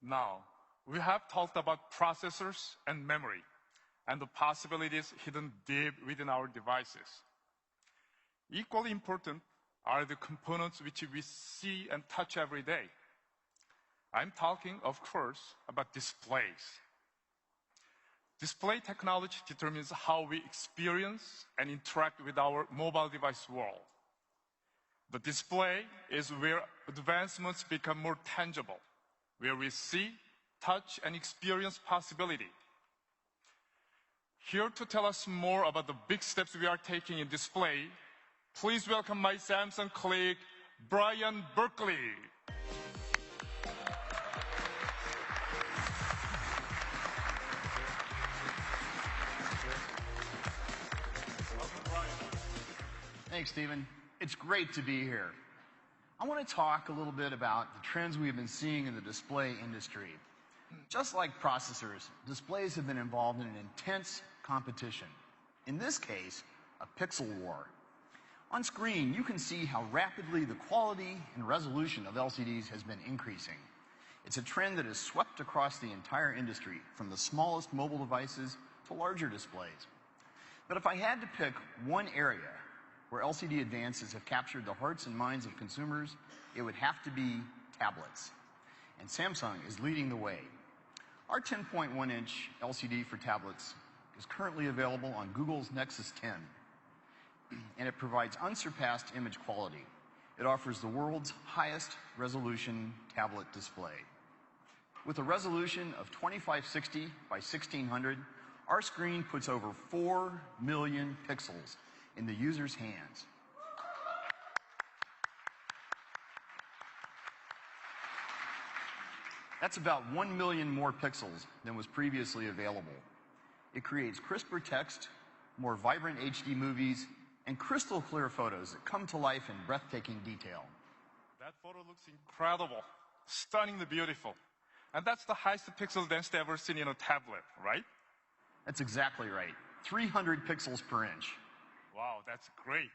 Now, we have talked about processors and memory, and the possibilities hidden deep within our devices. Equally important are the components which we see and touch every day. I'm talking, of course, about displays. Display technology determines how we experience and interact with our mobile device world. The display is where advancements become more tangible, where we see, touch, and experience possibility. Here to tell us more about the big steps we are taking in display, please welcome my Samsung colleague, Brian Berkeley. Thanks, Stephen. It's great to be here. I want to talk a little bit about the trends we've been seeing in the display industry. Just like processors, displays have been involved in an intense competition. In this case, a pixel war. On screen, you can see how rapidly the quality and resolution of LCDs has been increasing. It's a trend that has swept across the entire industry, from the smallest mobile devices to larger displays. But if I had to pick one area where LCD advances have captured the hearts and minds of consumers, it would have to be tablets. And Samsung is leading the way. Our 10.1-inch LCD for tablets is currently available on Google's Nexus 10, and it provides unsurpassed image quality. It offers the world's highest resolution tablet display. With a resolution of 2560 by 1600, our screen puts over 4 million pixels in the user's hands. That's about 1 million more pixels than was previously available. It creates crisper text, more vibrant HD movies, and crystal clear photos that come to life in breathtaking detail. That photo looks incredible, stunningly beautiful. And that's the highest pixel density ever seen in a tablet, right? That's exactly right. 300 pixels per inch. Wow, that's great.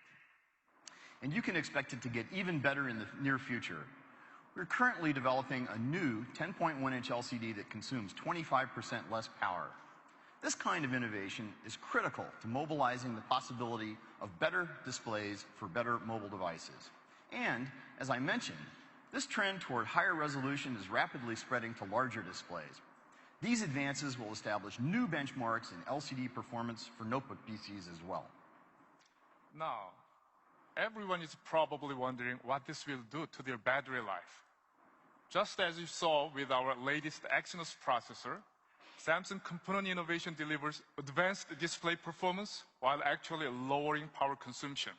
And you can expect it to get even better in the near future. We're currently developing a new 10.1-inch LCD that consumes 25% less power. This kind of innovation is critical to mobilizing the possibility of better displays for better mobile devices. And, as I mentioned, this trend toward higher resolution is rapidly spreading to larger displays. These advances will establish new benchmarks in LCD performance for notebook PCs as well. Now, everyone is probably wondering what this will do to their battery life. Just as you saw with our latest Exynos processor, Samsung component innovation delivers advanced display performance while actually lowering power consumption.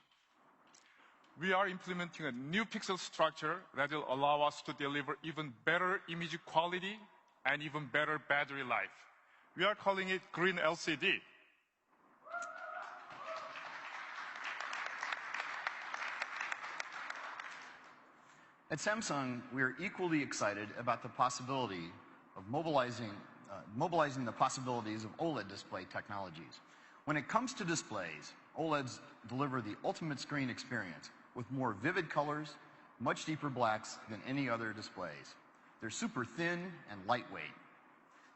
We are implementing a new pixel structure that will allow us to deliver even better image quality and even better battery life. We are calling it Green LCD. At Samsung, we are equally excited about the possibility of mobilizing the possibilities of OLED display technologies. When it comes to displays, OLEDs deliver the ultimate screen experience with more vivid colors, much deeper blacks than any other displays. They're super thin and lightweight.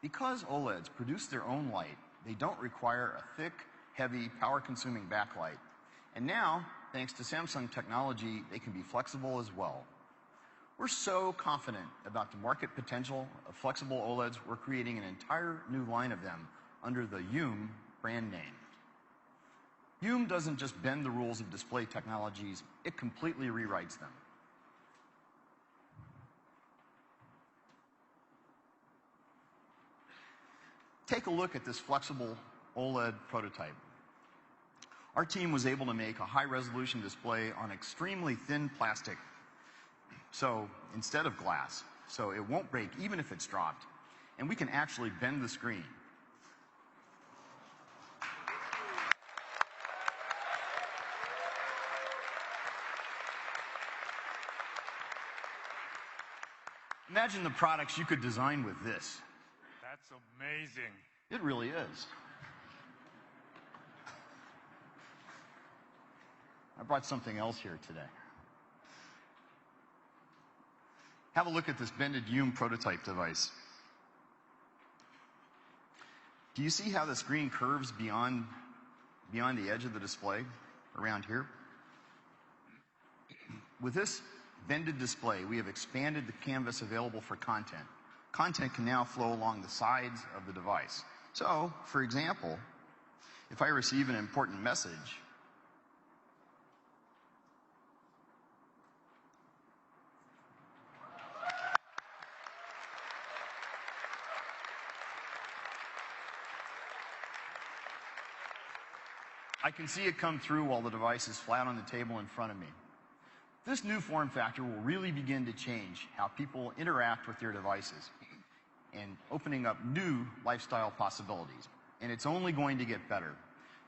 Because OLEDs produce their own light, they don't require a thick, heavy, power-consuming backlight. And now, thanks to Samsung technology, they can be flexible as well. We're so confident about the market potential of flexible OLEDs, we're creating an entire new line of them under the Youm brand name. Youm doesn't just bend the rules of display technologies, it completely rewrites them. Take a look at this flexible OLED prototype. Our team was able to make a high-resolution display on extremely thin plastic, instead of glass, so it won't break even if it's dropped, and we can actually bend the screen. Imagine the products you could design with this. That's amazing. It really is. I brought something else here today. Have a look at this bended Youm prototype device. Do you see how the screen curves beyond the edge of the display around here? With this bended display, we have expanded the canvas available for content. Content can now flow along the sides of the device. So, for example, if I receive an important message, I can see it come through while the device is flat on the table in front of me. This new form factor will really begin to change how people interact with their devices and opening up new lifestyle possibilities. And it's only going to get better.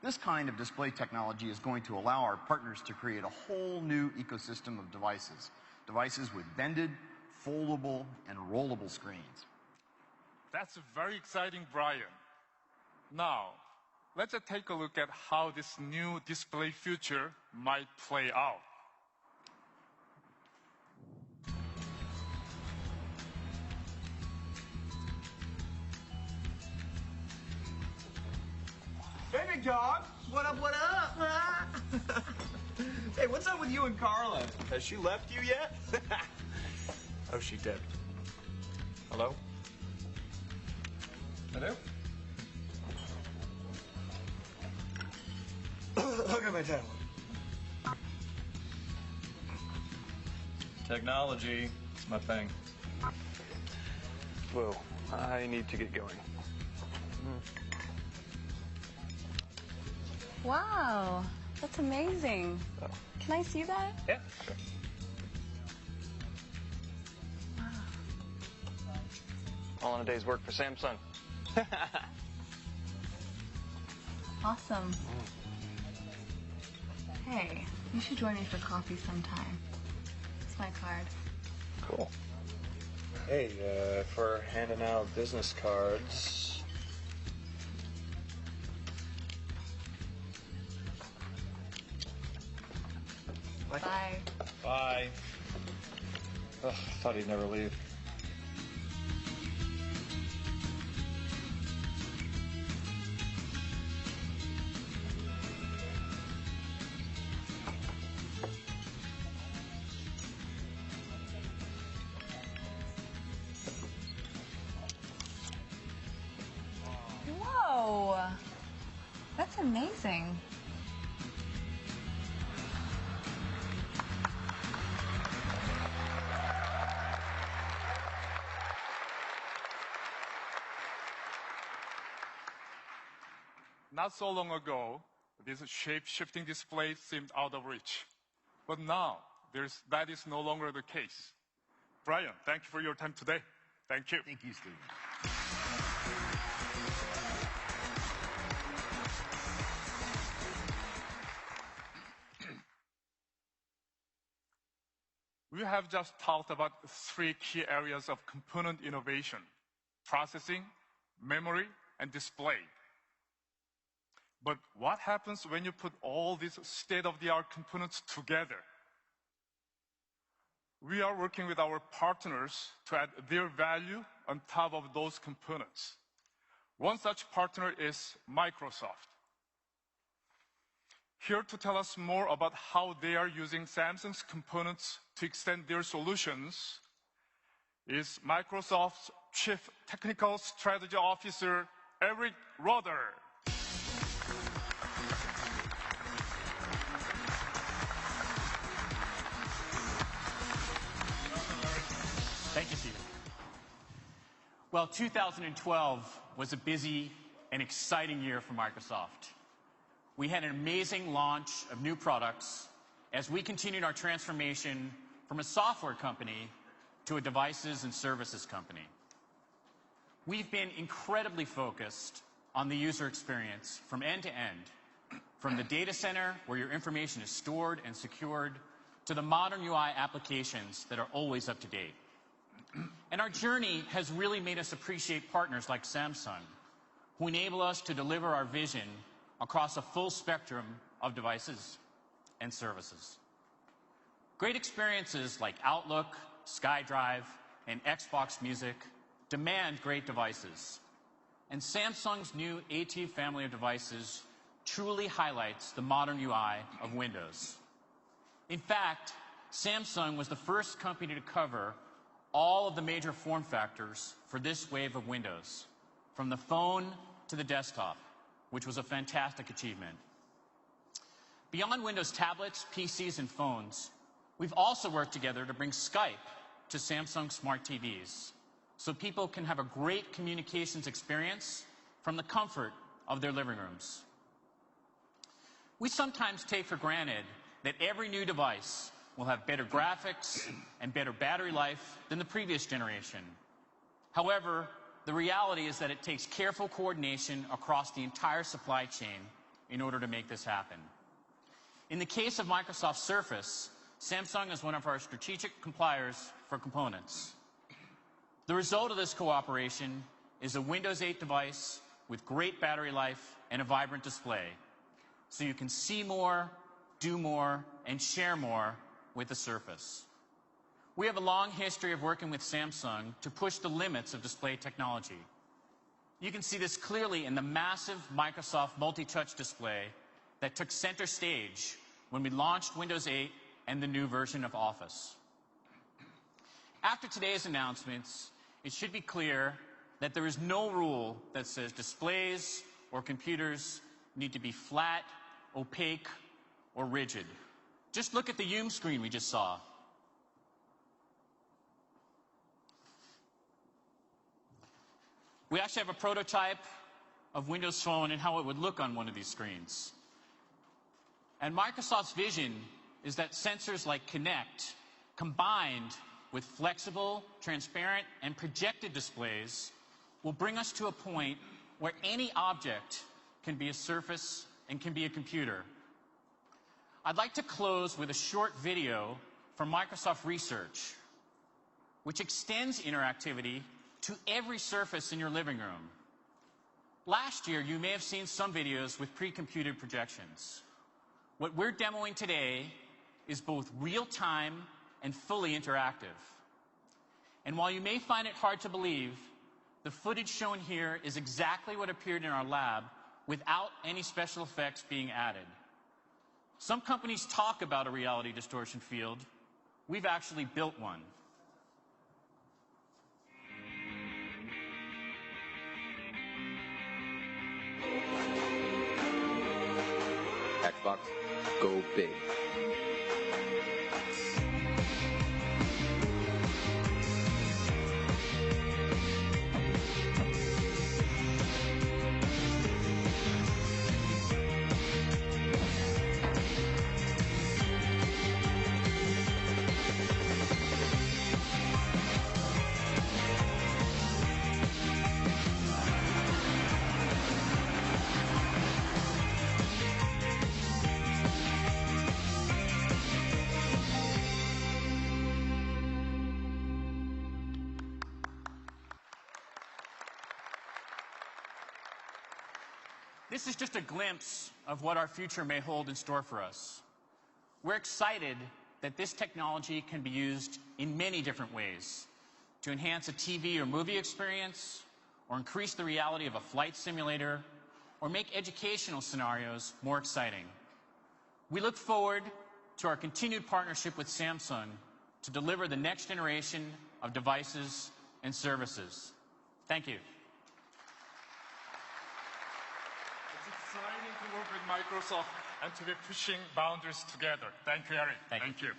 This kind of display technology is going to allow our partners to create a whole new ecosystem of devices. Devices with bended, foldable, and rollable screens. That's very exciting, Brian. Now, let's take a look at how this new display future might play out. Hey, big dog. What up, what up? Hey, what's up with you and Carla? Has she left you yet? Oh, she did. Hello? Hello? Look at my tablet. Technology, it's my thing. Whoa, I need to get going. Wow, that's amazing. Oh. Can I see that? Yeah, sure. Wow. All in a day's work for Samsung. Awesome. Hey, you should join me for coffee sometime. It's my card. Cool. Hey, for handing out business cards. Bye. Bye. Ugh, thought he'd never leave. Whoa, that's amazing. Not so long ago, this shape-shifting display seemed out of reach. But now, that is no longer the case. Brian, thank you for your time today. Thank you. Thank you, Stephen. We have just talked about 3 key areas of component innovation: processing, memory, and display. But what happens when you put all these state-of-the-art components together? We are working with our partners to add their value on top of those components. One such partner is Microsoft. Here to tell us more about how they are using Samsung's components to extend their solutions is Microsoft's Chief Technical Strategy Officer, Eric Roeder. Thank you, Stephen. Well, 2012 was a busy and exciting year for Microsoft. We had an amazing launch of new products as we continued our transformation from a software company to a devices and services company. We've been incredibly focused on the user experience from end to end, from the data center where your information is stored and secured to the modern UI applications that are always up to date. And our journey has really made us appreciate partners like Samsung, who enable us to deliver our vision across a full spectrum of devices and services. Great experiences like Outlook, SkyDrive, and Xbox Music demand great devices. and Samsung's new AT family of devices truly highlights the modern UI of Windows. In fact, Samsung was the first company to cover all of the major form factors for this wave of Windows, from the phone to the desktop, which was a fantastic achievement. Beyond Windows tablets, PCs, and phones, we've also worked together to bring Skype to Samsung smart TVs, so people can have a great communications experience from the comfort of their living rooms. We sometimes take for granted that every new device will have better graphics and better battery life than the previous generation. However, the reality is that it takes careful coordination across the entire supply chain in order to make this happen. In the case of Microsoft Surface, Samsung is one of our strategic suppliers for components. The result of this cooperation is a Windows 8 device with great battery life and a vibrant display, so you can see more, do more, and share more with the Surface. We have a long history of working with Samsung to push the limits of display technology. You can see this clearly in the massive Microsoft multi-touch display that took center stage when we launched Windows 8 and the new version of Office. After today's announcements, it should be clear that there is no rule that says displays or computers need to be flat, opaque, or rigid. Just look at the Youm Screen we just saw. We actually have a prototype of Windows Phone and how it would look on one of these screens. And Microsoft's vision is that sensors like Kinect, combined with flexible, transparent, and projected displays, will bring us to a point where any object can be a surface and can be a computer. I'd like to close with a short video from Microsoft Research, which extends interactivity to every surface in your living room. Last year, you may have seen some videos with pre-computed projections. What we're demoing today is both real-time and fully interactive. And while you may find it hard to believe, the footage shown here is exactly what appeared in our lab without any special effects being added. Some companies talk about a reality distortion field. We've actually built one. Xbox, go big. This is just a glimpse of what our future may hold in store for us. We're excited that this technology can be used in many different ways to enhance a TV or movie experience, or increase the reality of a flight simulator, or make educational scenarios more exciting. We look forward to our continued partnership with Samsung to deliver the next generation of devices and services. Thank you. It's exciting to work with Microsoft and to be pushing boundaries together. Thank you, Eric. Thank you.